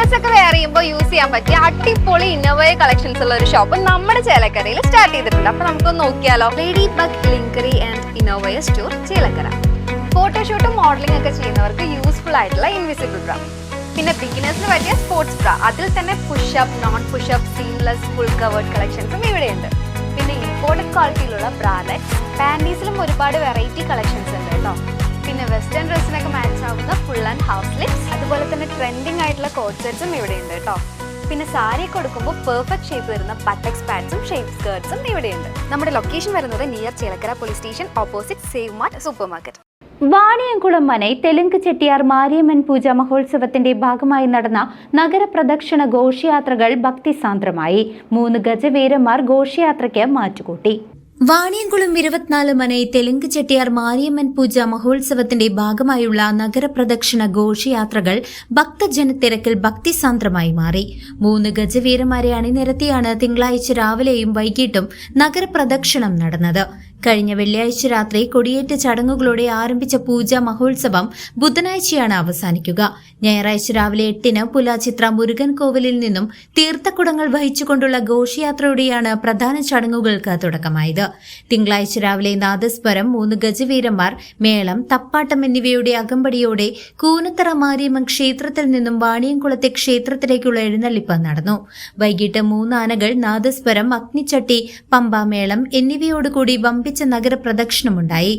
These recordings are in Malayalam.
ഓഫീസ് ഒക്കെ വെയർ ചെയ്യുമ്പോൾ യൂസ് ചെയ്യാൻ പറ്റിയ അടിപൊളി ഇന്നോവയ കളക്ഷൻസ് ഉള്ള ഒരു ഷോപ്പ് നമ്മുടെ ചേലക്കരയിൽ സ്റ്റാർട്ട് ചെയ്തിട്ടുണ്ട്. അപ്പൊ നമുക്കൊന്ന് നോക്കിയാലോ. ലേഡി ബഗ് ലിങ്കറി ആൻഡ് ഇന്നോവയ സ്റ്റോർ ചേലക്കര. ഫോട്ടോഷൂട്ടും മോഡലിംഗ് ഒക്കെ ചെയ്യുന്നവർക്ക് യൂസ്ഫുൾ ആയിട്ടുള്ള ഇൻവിസിബിൾ ബ്രാ, പിന്നെ ബിഗിനേഴ്സിന് പറ്റിയ സ്പോർട്സ് ബ്രാ, അതിൽ തന്നെ push up, non push up, seamless, full covered കളക്ഷൻസും ഇവിടെയുണ്ട്. പിന്നെ ഇമ്പോർട്ടഡ് ക്വാളിറ്റിയിലുള്ള ബ്രാലെറ്റ്സ്, പാൻറ്റീസിലും ഒരുപാട് വെറൈറ്റി കളക്ഷൻസ് ഉണ്ട് കേട്ടോ. പിന്നെ വെസ്റ്റേൺ ഡ്രസ്സിനൊക്കെ മാച്ച് ആവുന്ന ഫുൾ ആൻഡ് ഹാഫ് സ്ലിപ്സ്, അതുപോലെ തന്നെ ട്രെൻഡിങ് ആയിട്ടുള്ള കോട്ട് സെറ്റ്സും ഇവിടെയുണ്ട് കേട്ടോ. പിന്നെ സാരി കൊടുക്കുമ്പോൾ പെർഫെക്റ്റ് ഷേപ്പ് വരുന്ന ബട്ടക്സ് പാഡ്സും ഷേപ്പ് സ്കേർട്സും ഇവിടെയുണ്ട്. നമ്മുടെ ലൊക്കേഷൻ വരുന്നത് near Chelakkara police station, opposite save mart supermarket. Vaniyamkulam മനൈ തെലുങ്ക് ചെട്ടിയാർ മാരിയമ്മൻ പൂജ മഹോത്സവത്തിന്റെ ഭാഗമായി നടന്ന നഗരപ്രദക്ഷിണ ഘോഷയാത്രകൾ ഭക്തിസാന്ദ്രമായി. 3 ഗജവീരന്മാർ ഘോഷയാത്രയ്ക്ക് മാറ്റുകൂട്ടി. വാണിയംകുളം 24 മനൈ തെലുങ്ക് ചെട്ടിയാർ മാരിയമ്മൻ പൂജ മഹോത്സവത്തിന്റെ ഭാഗമായുള്ള നഗരപ്രദക്ഷിണ ഘോഷയാത്രകൾ ഭക്തജനത്തിരക്കിൽ ഭക്തിസാന്ദ്രമായി മാറി. 3 ഗജവീരന്മാരെ അണിനിരത്തിയാണ് തിങ്കളാഴ്ച രാവിലെയും വൈകിട്ടും നഗരപ്രദക്ഷിണം നടന്നത്. കഴിഞ്ഞ വെള്ളിയാഴ്ച രാത്രി കൊടിയേറ്റ് ചടങ്ങുകളോടെ ആരംഭിച്ച പൂജാ മഹോത്സവം ബുധനാഴ്ചയാണ് അവസാനിക്കുക. ഞായറാഴ്ച രാവിലെ 8-ന് പുലാച്ചിത്ര മുരുകൻ കോവിലിൽ നിന്നും തീർത്ഥക്കുടങ്ങൾ വഹിച്ചുകൊണ്ടുള്ള ഘോഷയാത്രയോടെയാണ് പ്രധാന ചടങ്ങുകൾക്ക് തുടക്കമായത്. തിങ്കളാഴ്ച രാവിലെ നാദസ്വരം, 3 ഗജവീരന്മാർ, മേളം, തപ്പാട്ടം എന്നിവയുടെ അകമ്പടിയോടെ കൂനത്തറ മാരിയമ്മൻ ക്ഷേത്രത്തിൽ നിന്നും വാണിയംകുളത്തെ ക്ഷേത്രത്തിലേക്കുള്ള എഴുന്നള്ളിപ്പ് നടന്നു. വൈകിട്ട് 3 ആനകൾ, നാദസ്വരം, അഗ്നിച്ചട്ടി, പമ്പാമേളം എന്നിവയോടുകൂടി വമ്പി നഗരപ്രദക്ഷിണമുണ്ടായി.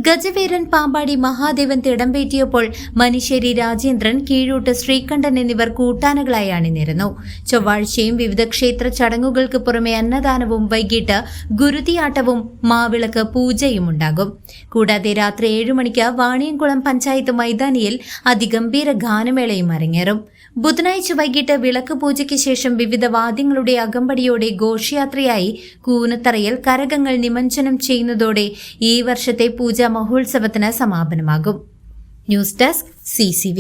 ഗജവീരൻ പാമ്പാടി മഹാദേവൻ തിടമ്പേറ്റിയപ്പോൾ മനിശ്ശേരി രാജേന്ദ്രൻ, കീഴൂട്ട് ശ്രീകണ്ഠൻ എന്നിവർ കൂട്ടാനകളായി അണിനിരന്നു. ചൊവ്വാഴ്ചയും വിവിധ ക്ഷേത്ര ചടങ്ങുകൾക്ക് പുറമെ അന്നദാനവും വൈകിട്ട് ഗുരുതിയാട്ടവും മാവിളക്ക് പൂജയും ഉണ്ടാകും. കൂടാതെ രാത്രി 7 മണിക്ക് വാണിയംകുളം പഞ്ചായത്ത് മൈതാനിയിൽ അതിഗംഭീര ഗാനമേളയും അരങ്ങേറും. ബുധനാഴ്ച വൈകിട്ട് വിളക്ക് പൂജയ്ക്ക് ശേഷം വിവിധ വാദ്യങ്ങളുടെ അകമ്പടിയോടെ ഘോഷയാത്രയായി കൂനത്തറയിൽ കരകങ്ങൾ നിമഞ്ജനം ചെയ്യുന്നതോടെ ഈ വർഷത്തെ പൂജാ മഹോത്സവത്തിന് സമാപനമാകും. News desk CCV.